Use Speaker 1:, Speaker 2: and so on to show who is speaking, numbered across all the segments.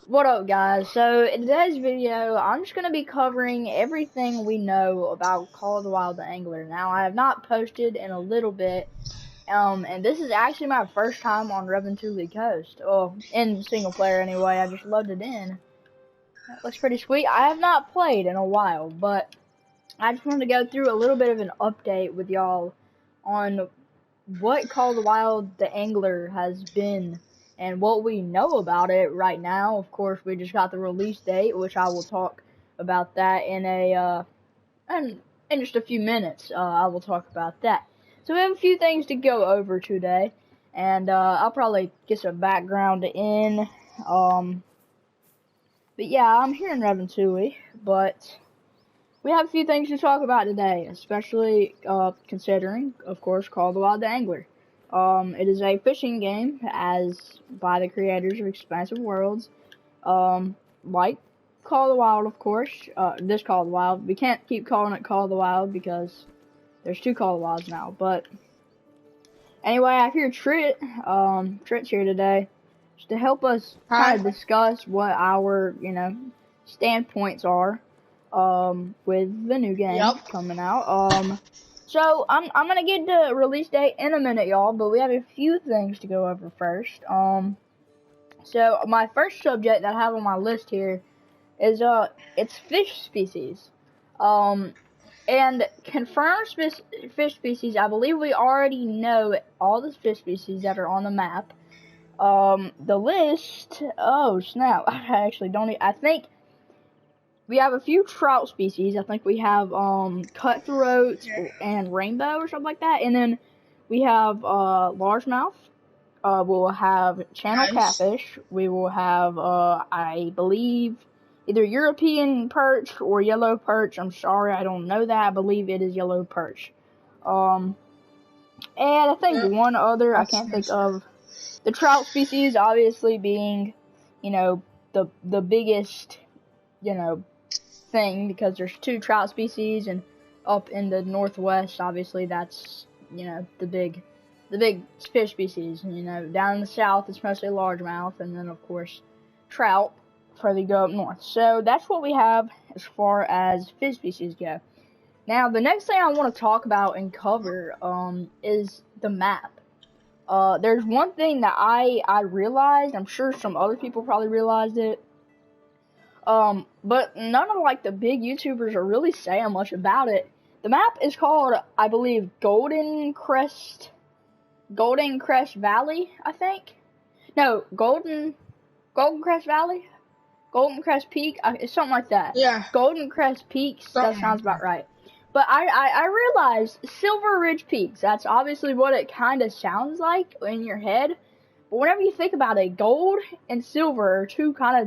Speaker 1: What up, guys? So, in today's video, I'm just going to be covering everything we know about Call of the Wild the Angler. Now, I have not posted in a little bit, and this is actually my first time on Revenantuli Coast. Well, in single player anyway, I just loaded it in. That looks pretty sweet. I have not played in a while, but I just wanted to go through a little bit of an update with y'all on what Call of the Wild the Angler has been and what we know about it right now. Of course, we just got the release date, which I will talk about that in just a few minutes. I will talk about that. So we have a few things to go over today, and I'll probably get some background in. But yeah, I'm here in Revenantuli, but we have a few things to talk about today, especially considering, of course, Call of the Wild the Angler. It is a fishing game, as by the creators of Expansive Worlds. Like Call of the Wild, of course. This Call of the Wild. We can't keep calling it Call of the Wild because there's two Call of the Wilds now. But anyway, I hear Trit. Trit's here today just to help us kind of discuss what our, standpoints are with the new game coming out. So I'm gonna get the release date in a minute, y'all, but we have a few things to go over first. So my first subject that I have on my list here is it's fish species. And confirmed fish species. I believe we already know all the fish species that are on the map. The list. Oh snap! I actually don't. I think. We have a few trout species. I think we have cutthroat and rainbow or something like that. And then we have largemouth. We'll have channel catfish. We will have, I believe, either European perch or yellow perch. I'm sorry, I don't know that. I believe it is yellow perch. And I think one other, I can't think of. The trout species, obviously being, the biggest, thing, because there's two trout species, and up in the northwest, obviously that's the big fish species. Down in the south it's mostly largemouth, and then of course trout further go up north. So that's what we have as far as fish species go. Now the next thing I want to talk about and cover is the map. There's one thing that I realized. I'm sure some other people probably realized it. But none of the big YouTubers are really saying much about it. The map is called, I believe, Golden Crest Valley, I think. No, Golden Crest Valley? Golden Crest Peak? It's something like that.
Speaker 2: Yeah.
Speaker 1: Golden Crest Peaks, that sounds about right. But I realized Silver Ridge Peaks, that's obviously what it kind of sounds like in your head. But whenever you think about it, gold and silver are two kind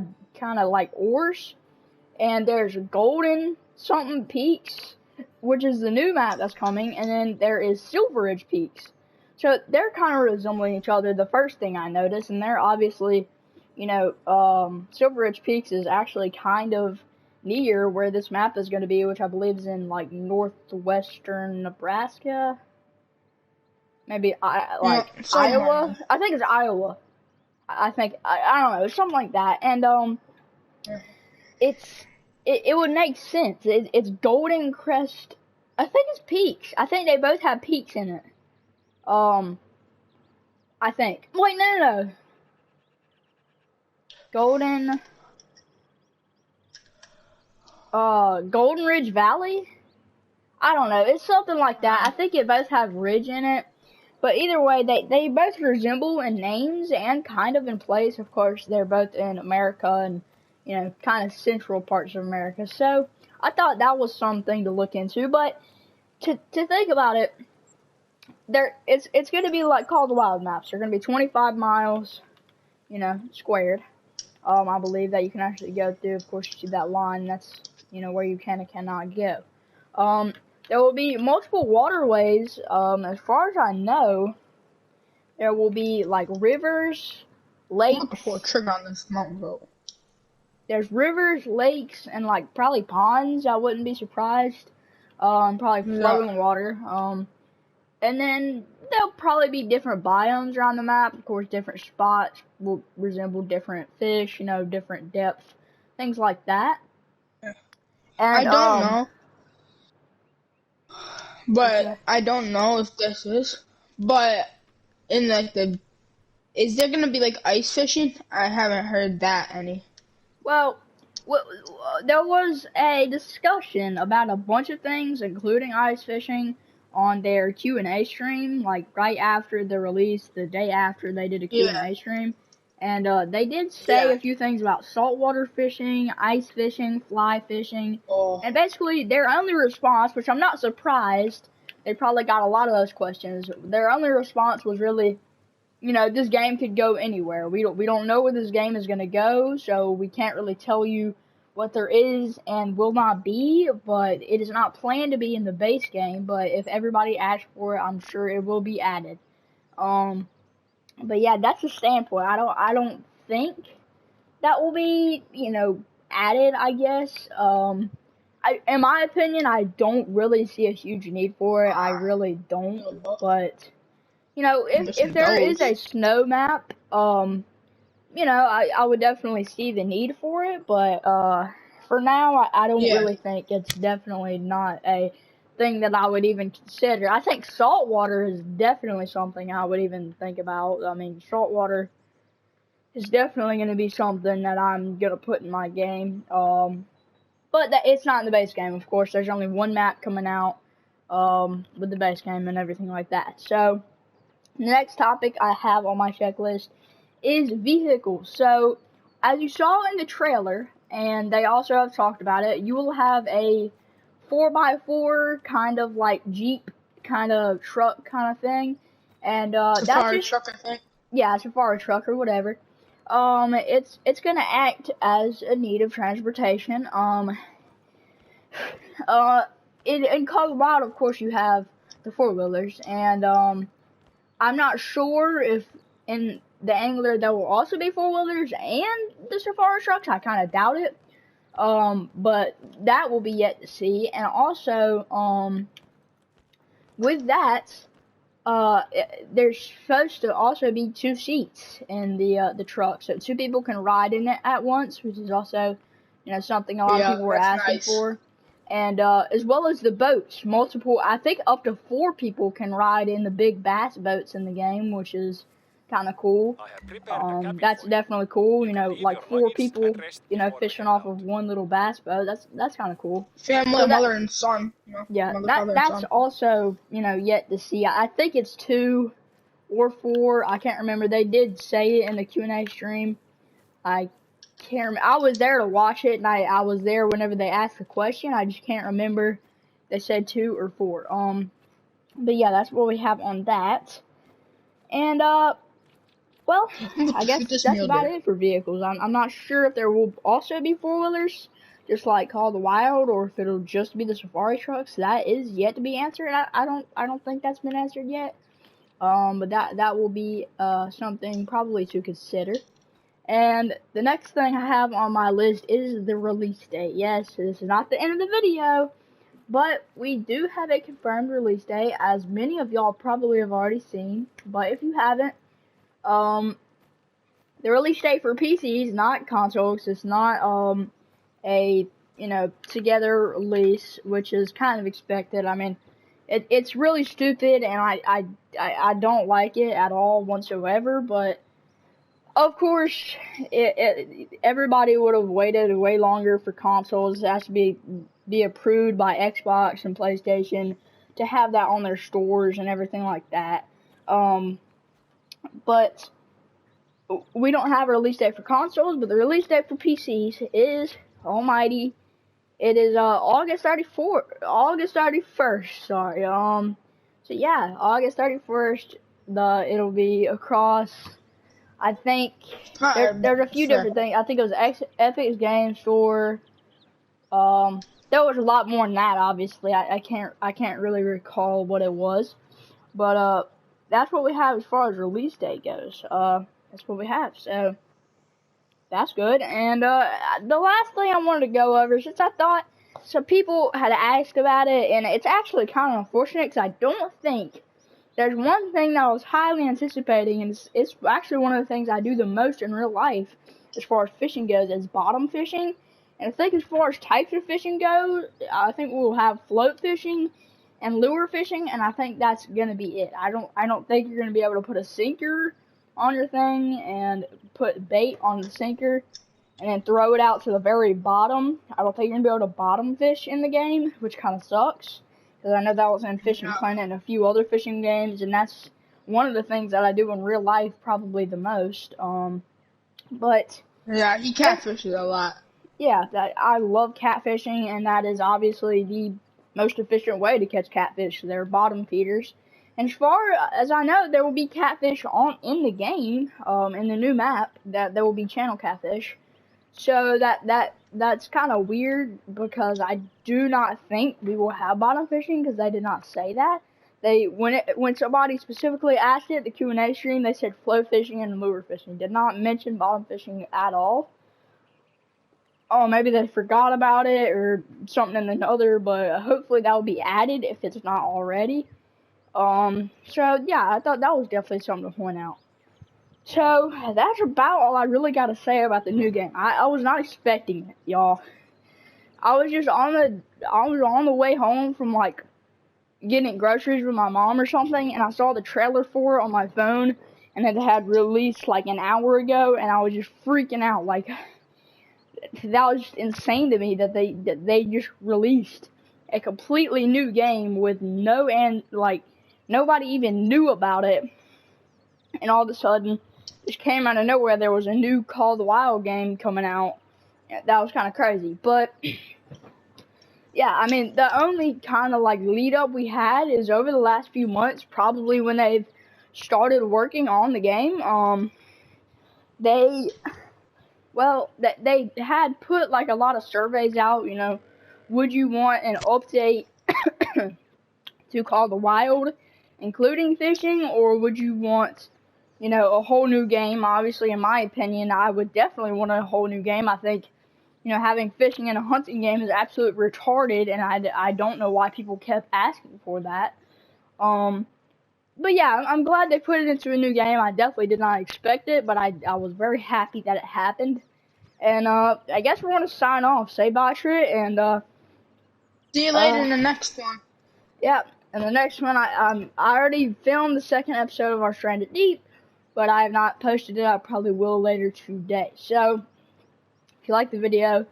Speaker 1: of like ores, and there's golden something peaks, which is the new map that's coming, and then there is Silver Ridge Peaks. So they're kind of resembling each other, the first thing I noticed, and they're obviously, Silver Ridge Peaks is actually kind of near where this map is going to be, which I believe is in northwestern Nebraska. Maybe Iowa. I think it's Iowa. I don't know, something like that. And it would make sense. It's Golden Crest. I think it's Peaks. I think they both have peaks in it. I think. Wait, no. Golden Ridge Valley? I don't know. It's something like that. I think it both have ridge in it. But either way, they both resemble in names and kind of in place. Of course, they're both in America and, kind of central parts of America. So I thought that was something to look into. But to think about it, it's going to be like Call of the Wild maps. They're going to be 25 miles, squared. I believe that you can actually go through. Of course, you see that line. That's, where you can and cannot go. There will be multiple waterways. As far as I know, there will be rivers, lakes.
Speaker 2: Pull a trigger on this mountain boat.
Speaker 1: There's rivers, lakes, and probably ponds. I wouldn't be surprised. Probably flowing water. And then there'll probably be different biomes around the map. Of course, different spots will resemble different fish, you know, different depths, things like that.
Speaker 2: And,
Speaker 1: I
Speaker 2: don't know. But
Speaker 1: okay.
Speaker 2: I don't know if this is. But in like is there gonna be like ice fishing? I haven't heard that any.
Speaker 1: Well, there was a discussion about a bunch of things, including ice fishing, on their Q&A stream, like right after the release, the day after they did a Q&A stream. And they did say a few things about saltwater fishing, ice fishing, fly fishing.
Speaker 2: Oh.
Speaker 1: And basically, their only response, which I'm not surprised, they probably got a lot of those questions. Their only response was really, you know, this game could go anywhere. We don't know where this game is going to go, so we can't really tell you what there is and will not be, but it is not planned to be in the base game, but if everybody asks for it, I'm sure it will be added. But yeah, that's the standpoint. I don't think that will be, you know, added, I guess. In my opinion, I don't really see a huge need for it. I really don't, but you know, if there is a snow map, you know, I would definitely see the need for it, but for now, I don't really think it's definitely not a thing that I would even consider. I think saltwater is definitely something I would even think about. I mean, saltwater is definitely going to be something that I'm going to put in my game. But it's not in the base game, of course. There's only one map coming out with the base game and everything like that. So, the next topic I have on my checklist is vehicles. So, as you saw in the trailer, and they also have talked about it, you will have a 4x4 kind of like Jeep kind of truck kind of thing. And
Speaker 2: Safari truck, I think.
Speaker 1: Yeah, Safari truck or whatever. It's gonna act as a need of transportation. In Colorado, of course, you have the 4-wheelers, and I'm not sure if in the Angler there will also be 4-wheelers and the Safari trucks. I kind of doubt it. But that will be yet to see. And also, with that, there's supposed to also be 2 seats in the truck, so 2 people can ride in it at once, which is also, you know, something a lot of people were asking for. And as well as the boats, I think up to 4 people can ride in the big bass boats in the game, which is kind of cool. That's definitely cool, you know, like 4 people, you know, fishing off of one little bass boat. That's kind of cool.
Speaker 2: Family, mother and son. You know,
Speaker 1: yeah, that's also, you know, yet to see. I think it's 2 or 4. I can't remember. They did say it in the Q&A stream. I can't remember. I was there to watch it, and I was there whenever they asked the question. I just can't remember. They said 2 or 4. But yeah, that's what we have on that. And well, I guess that's about it for vehicles. I'm not sure if there will also be 4-wheelers, just like Call of the Wild, or if it'll just be the Safari trucks. That is yet to be answered. I don't think that's been answered yet. But that will be something probably to consider. And the next thing I have on my list is the release date. Yes, this is not the end of the video, but we do have a confirmed release date, as many of y'all probably have already seen. But if you haven't, the release date for PCs, not consoles, it's not a, you know, together release, which is kind of expected. I mean, it's really stupid, and I don't like it at all whatsoever, but of course, everybody would have waited way longer for consoles. It has to be approved by Xbox and PlayStation to have that on their stores and everything like that. But we don't have a release date for consoles, but the release date for PCs is almighty. It is August 31st. Sorry. So yeah, August 31st. It'll be across. I think there's a few different things. I think it was Epic's Game Store. There was a lot more than that. Obviously, I can't really recall what it was, but that's what we have as far as release date goes. That's what we have. So that's good. And the last thing I wanted to go over, since I thought some people had asked about it, and it's actually kind of unfortunate because I don't think there's one thing that I was highly anticipating, and it's actually one of the things I do the most in real life as far as fishing goes, is bottom fishing. And I think as far as types of fishing go, I think we'll have float fishing and lure fishing, and I think that's gonna be it. I don't think you're gonna be able to put a sinker on your thing and put bait on the sinker and then throw it out to the very bottom. I don't think you're gonna be able to bottom fish in the game, which kind of sucks. Because I know that was in Fishing Planet and a few other fishing games, and that's one of the things that I do in real life probably the most. But
Speaker 2: Yeah, he catfishes a lot.
Speaker 1: yeah, I love catfishing, and that is obviously the most efficient way to catch catfish. They're bottom feeders. And as far as I know, there will be catfish in the game, in the new map, that there will be channel catfish. So that's kind of weird, because I do not think we will have bottom fishing, because they did not say that. When somebody specifically asked it, the Q&A stream, they said float fishing and lure fishing. Did not mention bottom fishing at all. Oh, maybe they forgot about it or something in another, but hopefully that will be added if it's not already. So yeah, I thought that was definitely something to point out. So that's about all I really got to say about the new game. I was not expecting it, y'all. I was on the way home from like getting groceries with my mom or something, and I saw the trailer for it on my phone, and it had released like an hour ago, and I was just freaking out. Like, that was just insane to me that they just released a completely new game with nobody even knew about it, and all of a sudden just came out of nowhere. There was a new Call of the Wild game coming out. That was kind of crazy, but yeah, I mean, the only kind of like lead up we had is over the last few months, probably when they've started working on the game. They had put like a lot of surveys out, would you want an update to Call of the Wild, including fishing, or would you want, a whole new game? Obviously, in my opinion, I would definitely want a whole new game. I think, having fishing in a hunting game is absolutely retarded, and I don't know why people kept asking for that. But yeah, I'm glad they put it into a new game. I definitely did not expect it, but I was very happy that it happened. And I guess we're going to sign off. Say bye, Trit, and
Speaker 2: See you later in the next one.
Speaker 1: Yeah, and the next one, I already filmed the second episode of our Stranded Deep, but I have not posted it. I probably will later today. So, if you like the video,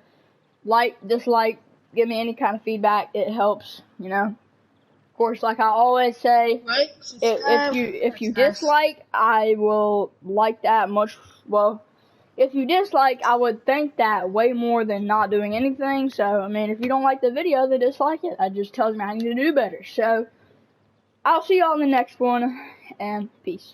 Speaker 1: like, dislike, give me any kind of feedback. It helps, Of course, like I always say,
Speaker 2: Like, subscribe.
Speaker 1: if you dislike, I will like that much. Well, if you dislike, I would think that way more than not doing anything. So, I mean, if you don't like the video, then dislike it. That just tells me I need to do better. So, I'll see y'all in the next one, and peace.